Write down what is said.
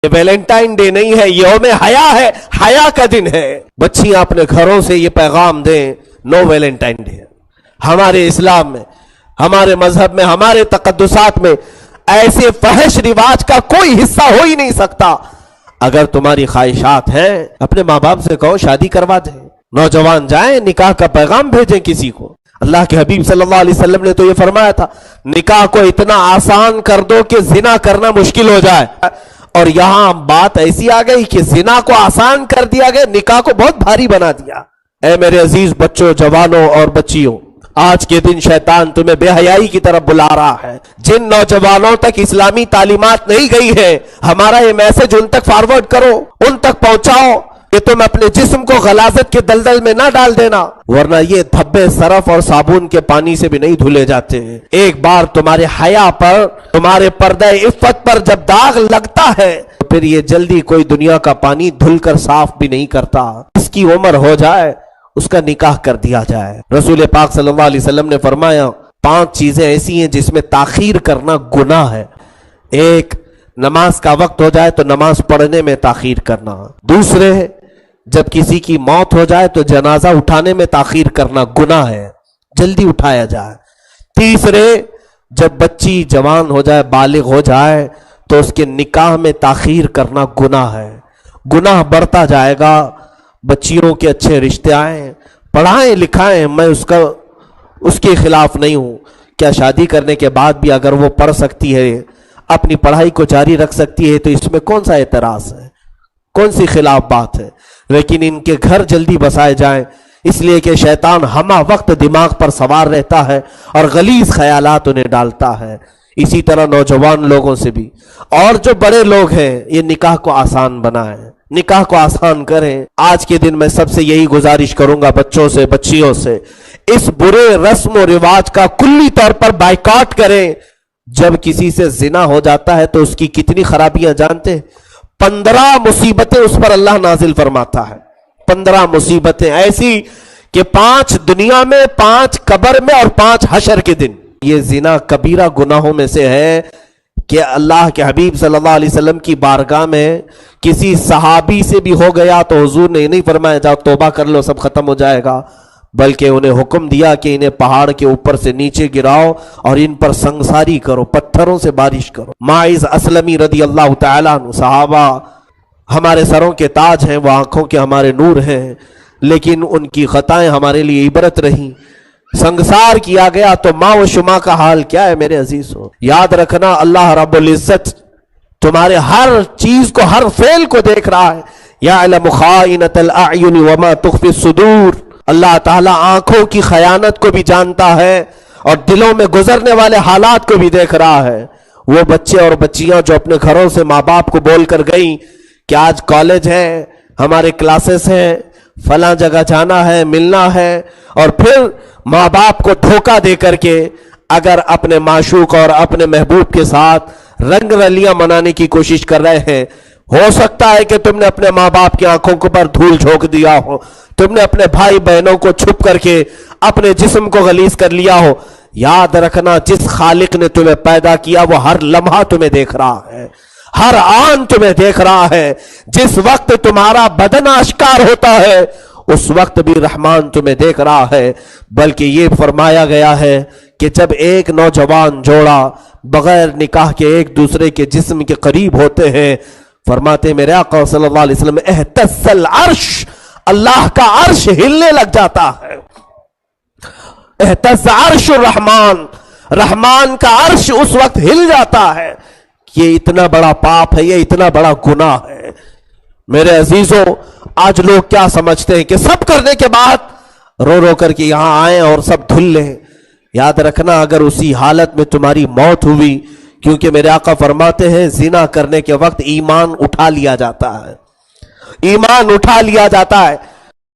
یہ Valentine day نہیں ہے، یوم حیا ہے، حیا کا دن ہے۔ بچیاں اپنے گھروں سے یہ پیغام دیں، نو ویلنٹائن ڈے۔ ہمارے اسلام میں، ہمارے مذہب میں، ہمارے تقدسات میں ایسے فحش رواج کا کوئی حصہ ہو ہی نہیں سکتا۔ اگر تمہاری خواہشات ہیں اپنے ماں باپ سے کہو شادی کروا دیں، نوجوان جائیں نکاح کا پیغام بھیجیں کسی کو۔ اللہ کے حبیب صلی اللہ علیہ وسلم نے تو یہ فرمایا تھا، نکاح کو اتنا آسان کر دو کہ زنا کرنا مشکل ہو جائے، اور یہاں بات ایسی آ گئی کہ زنا کو آسان کر دیا گیا، نکاح کو بہت بھاری بنا دیا۔ اے میرے عزیز بچوں، جوانوں اور بچیوں، آج کے دن شیطان تمہیں بے حیائی کی طرف بلا رہا ہے۔ جن نوجوانوں تک اسلامی تعلیمات نہیں گئی ہے، ہمارا یہ میسج ان تک فارورڈ کرو، ان تک پہنچاؤ کہ تم اپنے جسم کو غلاظت کے دلدل میں نہ ڈال دینا، ورنہ یہ دھبے صرف اور صابن کے پانی سے بھی نہیں دھلے جاتے ہیں۔ ایک بار تمہارے حیا پر، تمہارے پردہ عفت پر جب داغ لگتا ہے تو پھر یہ جلدی کوئی دنیا کا پانی دھل کر صاف بھی نہیں کرتا۔ اس کی عمر ہو جائے اس کا نکاح کر دیا جائے۔ رسول پاک صلی اللہ علیہ وسلم نے فرمایا 5 چیزیں ایسی ہیں جس میں تاخیر کرنا گناہ ہے۔ ایک، نماز کا وقت ہو جائے تو نماز پڑھنے میں تاخیر کرنا۔ دوسرے، جب کسی کی موت ہو جائے تو جنازہ اٹھانے میں تاخیر کرنا گناہ ہے، جلدی اٹھایا جائے۔ تیسرے، جب بچی جوان ہو جائے، بالغ ہو جائے تو اس کے نکاح میں تاخیر کرنا گناہ ہے۔ گناہ بڑھتا جائے گا، بچیوں کے اچھے رشتے آئیں، پڑھائیں لکھائیں، میں اس کے خلاف نہیں ہوں۔ کیا شادی کرنے کے بعد بھی اگر وہ پڑھ سکتی ہے، اپنی پڑھائی کو جاری رکھ سکتی ہے تو اس میں کون سا اعتراض ہے، کون سی خلاف بات ہے؟ لیکن ان کے گھر جلدی بسائے جائیں، اس لیے کہ شیطان ہمہ وقت دماغ پر سوار رہتا ہے اور غلیظ خیالات انہیں ڈالتا ہے۔ اسی طرح نوجوان لوگوں سے بھی، اور جو بڑے لوگ ہیں، یہ نکاح کو آسان بنائیں، نکاح کو آسان کریں۔ آج کے دن میں سب سے یہی گزارش کروں گا، بچوں سے، بچیوں سے، اس برے رسم و رواج کا کلی طور پر بائیکاٹ کریں۔ جب کسی سے زنا ہو جاتا ہے تو اس کی کتنی خرابیاں جانتے ہیں؟ 15 مصیبتیں اس پر اللہ نازل فرماتا ہے۔ 15 مصیبتیں ایسی کہ 5 دنیا میں، 5 قبر میں اور 5 حشر کے دن۔ یہ زنا کبیرہ گناہوں میں سے ہے کہ اللہ کے حبیب صلی اللہ علیہ وسلم کی بارگاہ میں کسی صحابی سے بھی ہو گیا تو حضور نے یہ نہیں فرمایا جاؤ توبہ کر لو سب ختم ہو جائے گا، بلکہ انہیں حکم دیا کہ انہیں پہاڑ کے اوپر سے نیچے گراؤ اور ان پر سنگساری کرو، پتھروں سے بارش کرو۔ ماعز اسلمی رضی اللہ تعالیٰ عنہ، صحابہ ہمارے سروں کے تاج ہیں، وہ آنکھوں کے ہمارے نور ہیں، لیکن ان کی خطائیں ہمارے لیے عبرت رہیں۔ سنگسار کیا گیا تو ماں و شما کا حال کیا ہے میرے عزیزو؟ یاد رکھنا اللہ رب العزت تمہارے ہر چیز کو، ہر فعل کو دیکھ رہا ہے۔ یعلم خائنۃ الاعین وما تخفی الصدور، اللہ تعالیٰ آنکھوں کی خیانت کو بھی جانتا ہے اور دلوں میں گزرنے والے حالات کو بھی دیکھ رہا ہے۔ وہ بچے اور بچیاں جو اپنے گھروں سے ماں باپ کو بول کر گئیں کہ آج کالج ہے، ہمارے کلاسز ہیں، فلاں جگہ جانا ہے، ملنا ہے، اور پھر ماں باپ کو دھوکہ دے کر کے اگر اپنے معشوق اور اپنے محبوب کے ساتھ رنگ رلیاں منانے کی کوشش کر رہے ہیں، ہو سکتا ہے کہ تم نے اپنے ماں باپ کی آنکھوں کے پر دھول جھونک دیا ہو، تم نے اپنے بھائی بہنوں کو چھپ کر کے اپنے جسم کو غلیظ کر لیا ہو۔ یاد رکھنا جس خالق نے تمہیں پیدا کیا وہ ہر لمحہ تمہیں دیکھ رہا ہے، ہر آن تمہیں دیکھ رہا ہے۔ جس وقت تمہارا بدن آشکار ہوتا ہے اس وقت بھی رحمان تمہیں دیکھ رہا ہے۔ بلکہ یہ فرمایا گیا ہے کہ جب ایک نوجوان جوڑا بغیر نکاح کے ایک دوسرے کے جسم کے قریب ہوتے ہیں، فرماتے میرے آقا صلی اللہ علیہ وسلم اہتز العرش، اللہ کا عرش ہلنے لگ جاتا ہے۔ اہتز عرش الرحمن، رحمان کا عرش اس وقت ہل جاتا ہے۔ یہ اتنا بڑا پاپ ہے، یہ اتنا بڑا گناہ ہے۔ میرے عزیزوں، آج لوگ کیا سمجھتے ہیں کہ سب کرنے کے بعد رو رو کر کے یہاں آئیں اور سب دھل لیں۔ یاد رکھنا اگر اسی حالت میں تمہاری موت ہوئی، کیونکہ میرے آقا فرماتے ہیں زنا کرنے کے وقت ایمان اٹھا لیا جاتا ہے، ایمان اٹھا لیا جاتا ہے۔